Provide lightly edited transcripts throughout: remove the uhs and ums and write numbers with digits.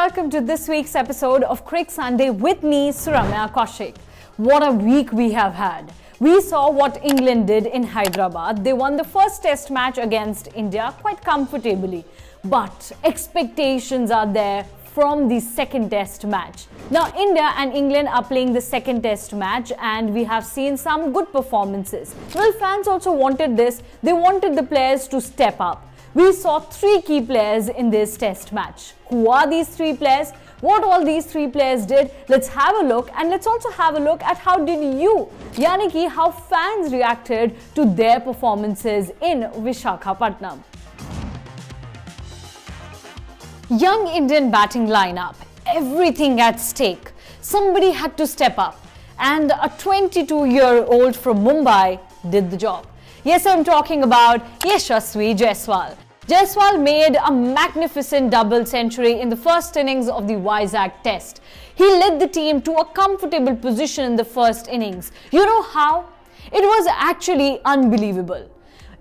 welcome to this week's episode of Crick Sunday with me, Suramya Kaushik. What a week we have had. We saw what England did in Hyderabad. They won the first test match against India quite comfortably. But expectations are there from the second test match. Now India and England are playing the second test match and we have seen some good performances. Well, fans also wanted this. They wanted the players to step up. We saw three key players in this test match. Who are these three players? What all these three players did? Let's have a look, and let's also have a look at how did you, yani ki how fans reacted to their performances in Visakhapatnam. Young Indian batting lineup, everything at stake. Somebody had to step up, and a 22-year-old from Mumbai did the job. Yes, I'm talking about Yashasvi Jaiswal. Jaiswal made a magnificent double century in the first innings of the Vizag test. He led the team to a comfortable position in the first innings. You know how? It was actually unbelievable.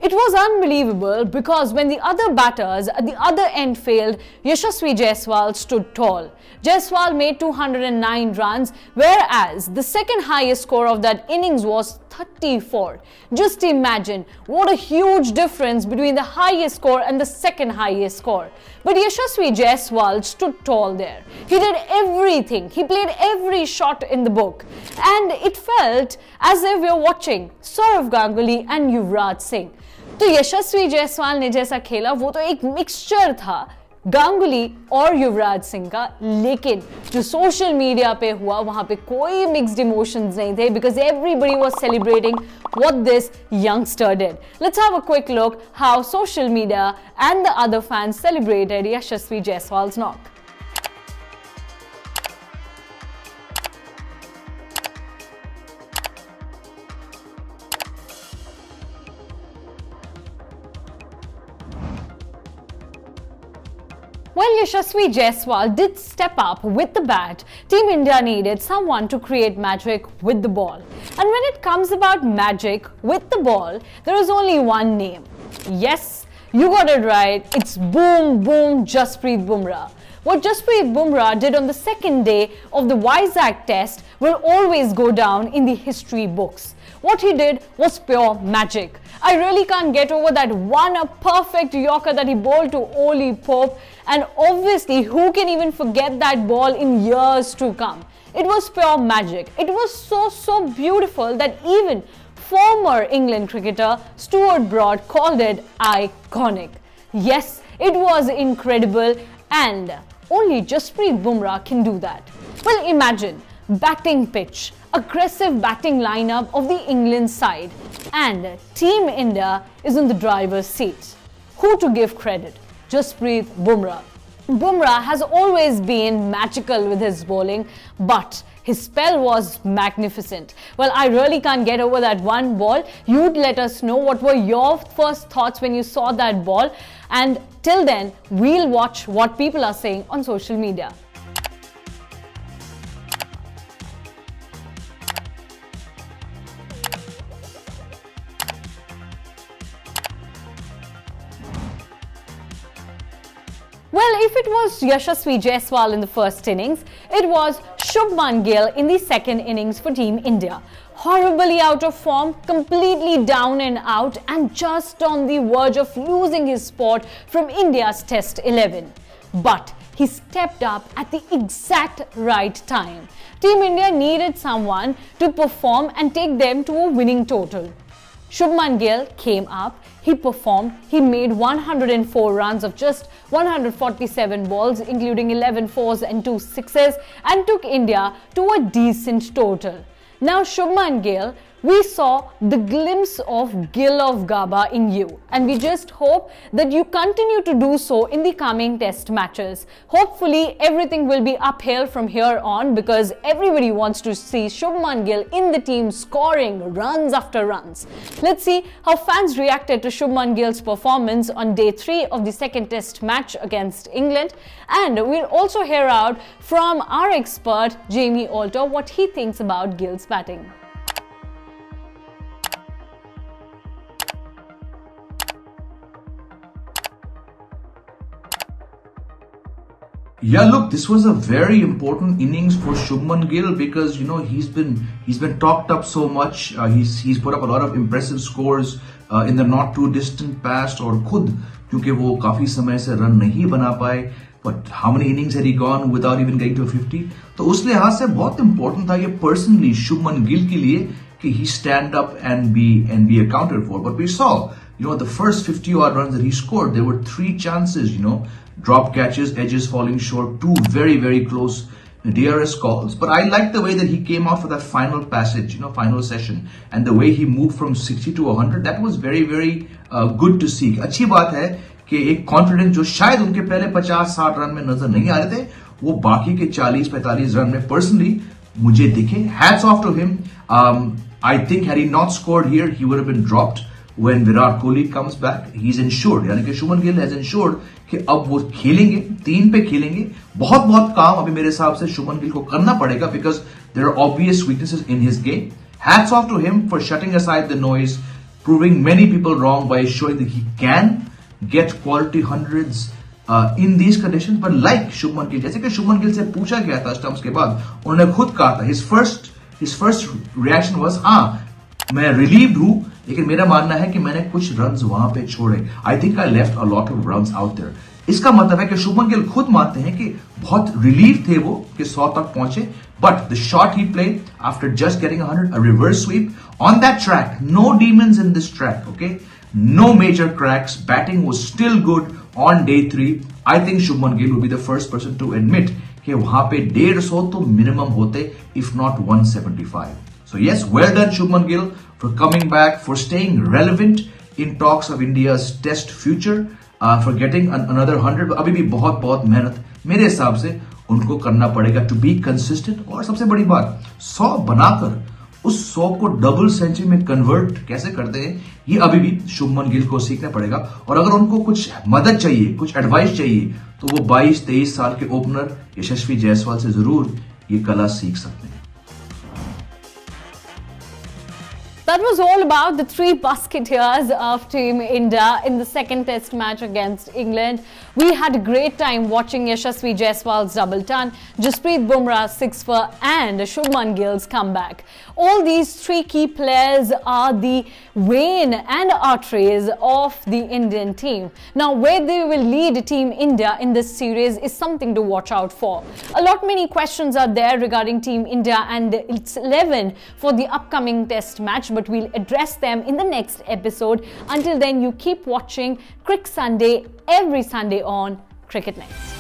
It was unbelievable because when the other batters at the other end failed, Yashasvi Jaiswal stood tall. Jaiswal made 209 runs, whereas the second highest score of that innings was 34. Just imagine what a huge difference between the highest score and the second highest score. But Yashasvi Jaiswal stood tall there. He did everything. He played every shot in the book. And it felt as if we were watching Sourav Ganguly and Yuvraj Singh. तो यशस्वी जायसवाल ने जैसा खेला वो तो एक mixture था गांगुली और युवराज सिंह का, लेकिन जो सोशल मीडिया पे हुआ वहां पे कोई मिक्स्ड इमोशंस नहीं थे because everybody was celebrating what this youngster did. Let's have a quick look how social media and the other fans celebrated Yashasvi Jaiswal's knock. While Yashasvi Jaiswal did step up with the bat, Team India needed someone to create magic with the ball. And when it comes about magic with the ball, there is only one name. Yes, you got it right. It's Boom Jasprit Bumrah. What Jasprit Bumrah did on the second day of the Vizag test will always go down in the history books. What he did was pure magic. I really can't get over that a perfect yorker that he bowled to Oli Pope, and obviously who can even forget that ball in years to come. It was pure magic. It was so beautiful that even former England cricketer Stuart Broad called it iconic. Yes, it was incredible and only Jasprit Bumrah can do that. Well, imagine batting pitch, aggressive batting lineup of the England side, and Team India is in the driver's seat. Who to give credit? Jasprit Bumrah. Bumrah has always been magical with his bowling, but his spell was magnificent. Well, I really can't get over that one ball. You'd let us know what were your first thoughts when you saw that ball, and till then, we'll watch what people are saying on social media. Well, if it was Yashasvi Jaiswal in the first innings, it was Shubman Gill in the second innings for Team India. Horribly out of form, completely down and out, and just on the verge of losing his spot from India's Test 11. But he stepped up at the exact right time. Team India needed someone to perform and take them to a winning total. Shubman Gill came up, he performed, he made 104 runs of just 147 balls, including 11 fours and 2 sixes, and took India to a decent total. Now Shubman Gill, we saw the glimpse of Gill of Gaba in you, and we just hope that you continue to do so in the coming test matches. Hopefully everything will be uphill from here on because everybody wants to see Shubman Gill in the team scoring runs after runs. Let's see how fans reacted to Shubman Gill's performance on day 3 of the second test match against England, and we'll also hear out from our expert Jamie Alter what he thinks about Gill's batting. Yeah, look, this was a very important innings for Shubman Gill because he's been talked up so much. He's put up a lot of impressive scores in the not too distant past. और खुद क्योंकि वो काफी समय से run नहीं बना पाए. But how many innings had he gone without even getting to 50? तो उस लिहाज से बहुत important था ये personally Shubman Gill के लिए कि he stand up and be accounted for. But we saw, the first 50 odd runs that he scored, there were 3 chances, drop catches, edges falling short, 2 very, very close DRS calls. But I like the way that he came out for that final passage, final session, and the way he moved from 60 to 100. That was very, very good to see. अच्छी बात है कि एक confidence जो शायद उनके पहले 50-60 run में नजर नहीं आ रहे थे, वो बाकी के 40-45 रन में पर्सनली मुझे दिखे. Hats off to him. I think had he not scored here, he would have been dropped when Virat Kohli comes back. He's ensured, यानी कि Shubman Gill has ensured कि अब वो खेलेंगे, 3 पे खेलेंगे. बहुत काम अभी मेरे हिसाब से Shubman Gill को करना पड़ेगा because there are obvious weaknesses in his game. Hats off to him for shutting aside the noise, proving many people wrong by showing that he can get quality hundreds in these conditions. But like Shubman Gill, जैसे कि Shubman Gill से पूछा गया था stumps के बाद, उन्होंने खुद कहा था his first reaction was, मैं relieved हूं, लेकिन मेरा मानना है कि मैंने कुछ रन्स वहां पे छोड़े. I think I left a lot of runs out there. इसका मतलब है कि शुभमन गिल खुद मानते हैं कि बहुत रिलीव थे वो कि 100 तक पहुंचे. But the shot he played after just getting 100, a reverse sweep on that track, no demons in this track, okay? No major cracks. Batting was still good on day 3. I think Shubman Gill will be the first person to admit कि वहां पे 150 तो minimum होते, if not 175. So yes, well done Shubman Gill for coming back, for staying relevant in talks of India's test future, for getting another 100. अभी भी बहुत मेहनत मेरे हिसाब से उनको करना पड़ेगा to be consistent. और सबसे बड़ी बात, 100 बनाकर उस 100 को डबल सेंचुरी में कन्वर्ट कैसे करते हैं, ये अभी भी शुभमन गिल को सीखना पड़ेगा. और अगर उनको कुछ मदद चाहिए, कुछ एडवाइस चाहिए, तो वो 22-23 साल के ओपनर यशस्वी जायसवाल से जरूर ये कला सीख सकते हैं. That was all about the 3 basketeers of Team India in the second test match against England. We had a great time watching Yashasvi Jaiswal's double ton, Jasprit Bumrah's 6-for and Shubman Gill's comeback. All these 3 key players are the vein and arteries of the Indian team. Now, where they will lead Team India in this series is something to watch out for. Many questions are there regarding Team India and its 11 for the upcoming test match, but we'll address them in the next episode. Until then, you keep watching Crick Sunday every Sunday on Cricket Next.